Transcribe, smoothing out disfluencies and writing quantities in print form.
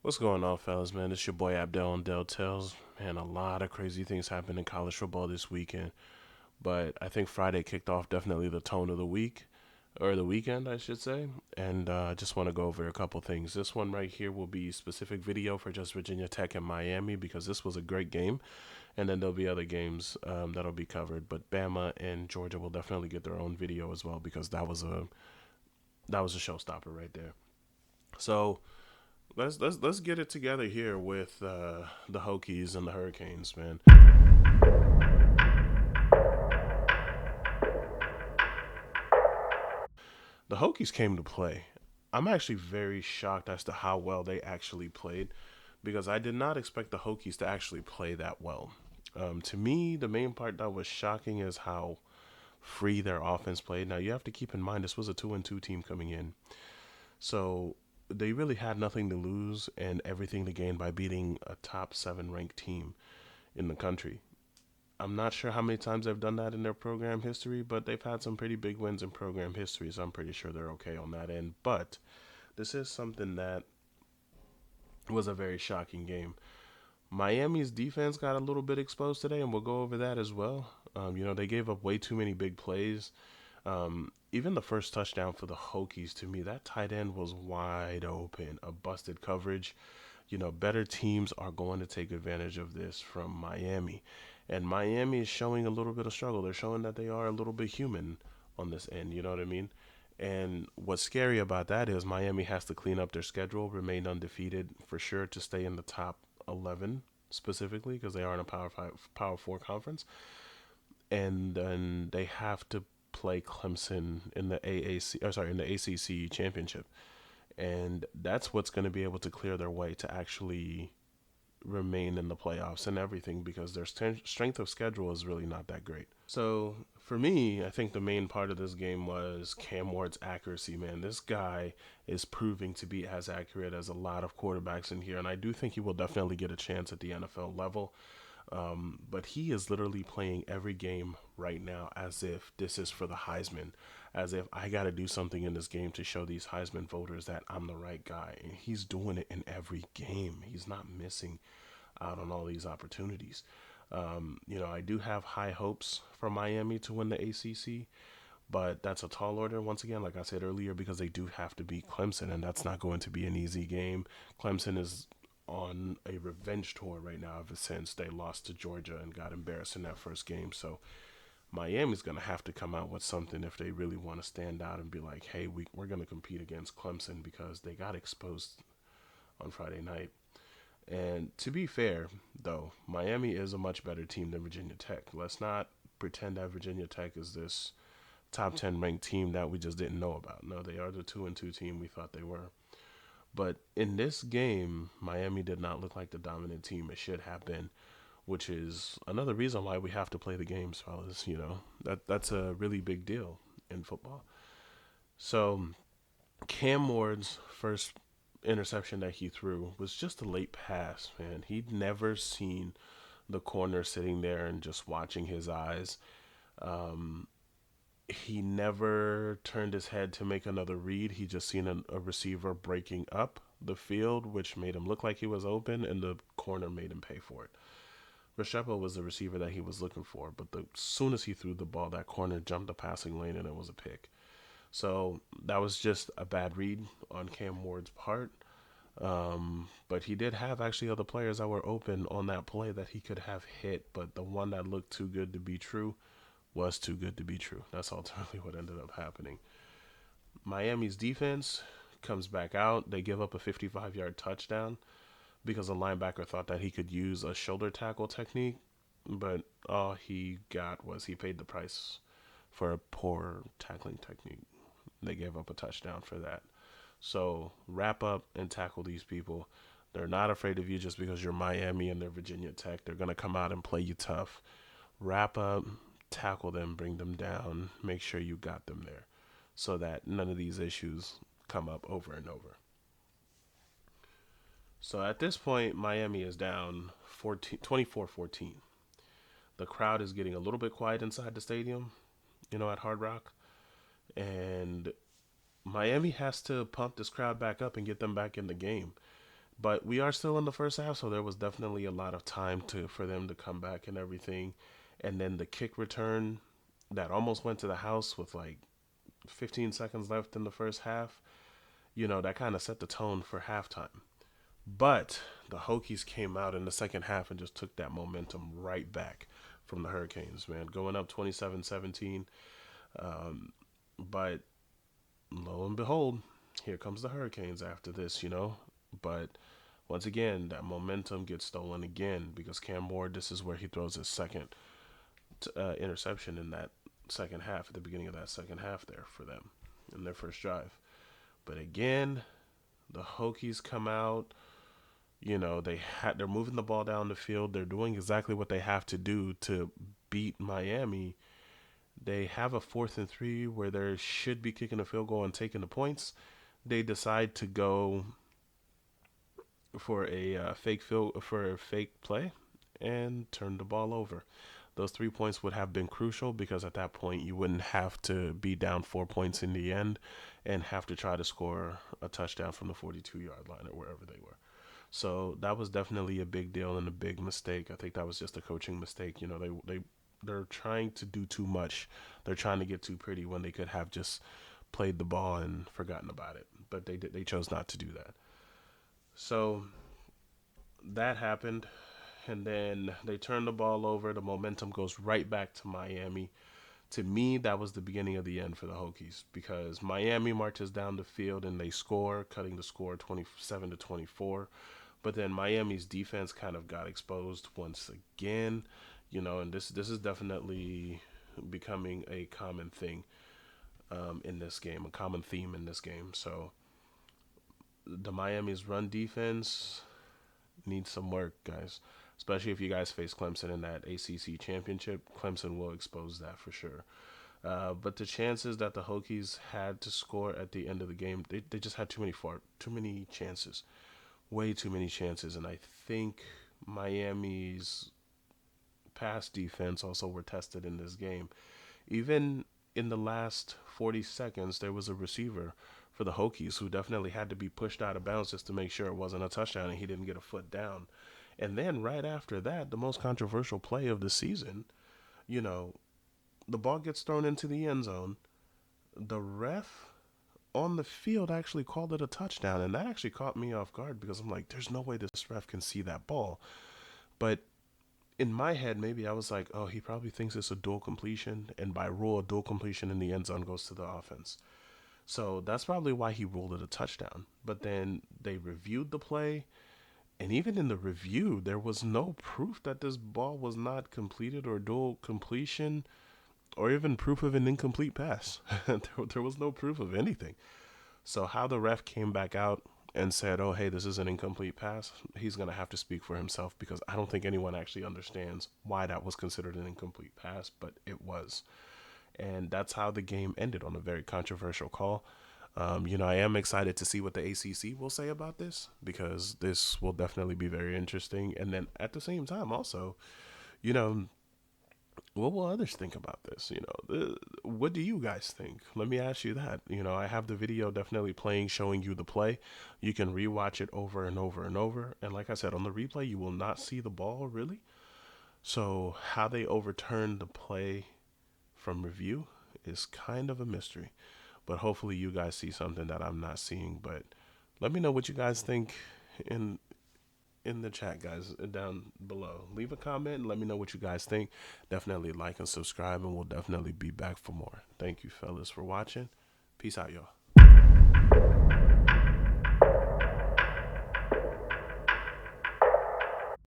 What's going on, fellas, man? It's your boy Abdel on Del Tales. Man, a lot of crazy things happened in college football this weekend, but I think Friday kicked off definitely the tone of the week, or the weekend, I should say. And I just want to go over a couple things. This one right here will be specific video for just Virginia Tech and Miami because this was a great game, and then there'll be other games that'll be covered. But Bama and Georgia will definitely get their own video as well because that was a showstopper right there. So let's get it together here with the Hokies and the Hurricanes, man. The Hokies came to play. I'm actually very shocked as to how well they actually played because I did not expect the Hokies to actually play that well. To me, the main part that was shocking is how free their offense played. Now you have to keep in mind this was a 2-2 team coming in, so they really had nothing to lose and everything to gain by beating a top seven ranked team in the country. I'm not sure how many times they've done that in their program history, but they've had some pretty big wins in program history, so I'm pretty sure they're okay on that end. But this is something that was a very shocking game. Miami's defense got a little bit exposed today, and we'll go over that as well. They gave up way too many big plays. Even the first touchdown for the Hokies, to me, that tight end was wide open, a busted coverage. Better teams are going to take advantage of this from Miami. And Miami is showing a little bit of struggle. They're showing that they are a little bit human on this end, you know what I mean? And what's scary about that is Miami has to clean up their schedule, remain undefeated for sure to stay in the top 11 specifically because they are in a Power 4 conference. And then they have to play Clemson in the in the ACC championship. And that's what's going to be able to clear their way to actually remain in the playoffs and everything because their strength of schedule is really not that great. So for me, I think the main part of this game was Cam Ward's accuracy. Man, this guy is proving to be as accurate as a lot of quarterbacks in here, and I do think he will definitely get a chance at the NFL level. But he is literally playing every game right now as if this is for the Heisman, as if I got to do something in this game to show these Heisman voters that I'm the right guy. And he's doing it in every game. He's not missing out on all these opportunities. I do have high hopes for Miami to win the ACC, but that's a tall order once again, like I said earlier, because they do have to beat Clemson, and that's not going to be an easy game. Clemson is on a revenge tour right now ever since they lost to Georgia and got embarrassed in that first game. So Miami's going to have to come out with something if they really want to stand out and be like, hey, we're going to compete against Clemson because they got exposed on Friday night. And to be fair, though, Miami is a much better team than Virginia Tech. Let's not pretend that Virginia Tech is this top 10 ranked team that we just didn't know about. No, they are the 2-2 team we thought they were. But in this game, Miami did not look like the dominant team it should have been, which is another reason why we have to play the games, fellas. That's a really big deal in football. So Cam Ward's first interception that he threw was just a late pass, man. He'd never seen the corner sitting there and just watching his eyes. Um, he never turned his head to make another read. He just seen a receiver breaking up the field, which made him look like he was open, and the corner made him pay for it. Restrepo was the receiver that he was looking for, but as soon as he threw the ball, that corner jumped the passing lane and it was a pick. So that was just a bad read on Cam Ward's part. But he did have actually other players that were open on that play that he could have hit, but the one that looked too good to be true was too good to be true. That's ultimately what ended up happening. Miami's defense comes back out. They give up a 55-yard touchdown because a linebacker thought that he could use a shoulder tackle technique, but all he got was he paid the price for a poor tackling technique. They gave up a touchdown for that. So wrap up and tackle these people. They're not afraid of you just because you're Miami and they're Virginia Tech. They're going to come out and play you tough. Wrap up, tackle them, bring them down, make sure you got them there so that none of these issues come up over and over. So at this point, Miami is down 24-14. The crowd is getting a little bit quiet inside the stadium, at Hard Rock. And Miami has to pump this crowd back up and get them back in the game. But we are still in the first half, so there was definitely a lot of time to for them to come back and everything. And then the kick return that almost went to the house with like 15 seconds left in the first half, that kind of set the tone for halftime. But the Hokies came out in the second half and just took that momentum right back from the Hurricanes, man, going up 27-17. But lo and behold, here comes the Hurricanes after this. But once again, that momentum gets stolen again because Cam Ward, this is where he throws his second interception in that second half, at the beginning of that second half there for them in their first drive. But again, the Hokies come out. They're moving the ball down the field. They're doing exactly what they have to do to beat Miami. They have a 4th and 3 where they should be kicking a field goal and taking the points. They decide to go for a fake play and turn the ball over. Those 3 points would have been crucial because at that point you wouldn't have to be down 4 points in the end and have to try to score a touchdown from the 42-yard line or wherever they were. So that was definitely a big deal and a big mistake. I think that was just a coaching mistake. They're trying to do too much. They're trying to get too pretty when they could have just played the ball and forgotten about it. But they chose not to do that. So that happened, and then they turn the ball over. The momentum goes right back to Miami. To me, that was the beginning of the end for the Hokies because Miami marches down the field and they score, cutting the score 27-24. But then Miami's defense kind of got exposed once again, and this is definitely becoming a common thing in this game, a common theme in this game. So the Miami's run defense needs some work, guys. Especially if you guys face Clemson in that ACC championship, Clemson will expose that for sure. But the chances that the Hokies had to score at the end of the game, they just had too many chances, way too many chances, and I think Miami's pass defense also were tested in this game. Even in the last 40 seconds, there was a receiver for the Hokies who definitely had to be pushed out of bounds just to make sure it wasn't a touchdown and he didn't get a foot down. And then right after that, the most controversial play of the season, you know, the ball gets thrown into the end zone. The ref on the field actually called it a touchdown, and that actually caught me off guard because I'm like, there's no way this ref can see that ball. But in my head, maybe I was like, oh, he probably thinks it's a dual completion, and by rule, a dual completion in the end zone goes to the offense. So that's probably why he ruled it a touchdown. But then they reviewed the play, and even in the review, there was no proof that this ball was not completed or dual completion or even proof of an incomplete pass. There was no proof of anything. So how the ref came back out and said, oh, hey, this is an incomplete pass, he's going to have to speak for himself because I don't think anyone actually understands why that was considered an incomplete pass, but it was. And that's how the game ended, on a very controversial call. I am excited to see what the ACC will say about this because this will definitely be very interesting. And then at the same time, also, you know, what will others think about this? What do you guys think? Let me ask you that. I have the video definitely playing, showing you the play. You can rewatch it over and over and over. And like I said, on the replay, you will not see the ball really. So how they overturned the play from review is kind of a mystery. But hopefully you guys see something that I'm not seeing. But let me know what you guys think in the chat, guys, down below. Leave a comment and let me know what you guys think. Definitely like and subscribe, and we'll definitely be back for more. Thank you, fellas, for watching. Peace out, y'all.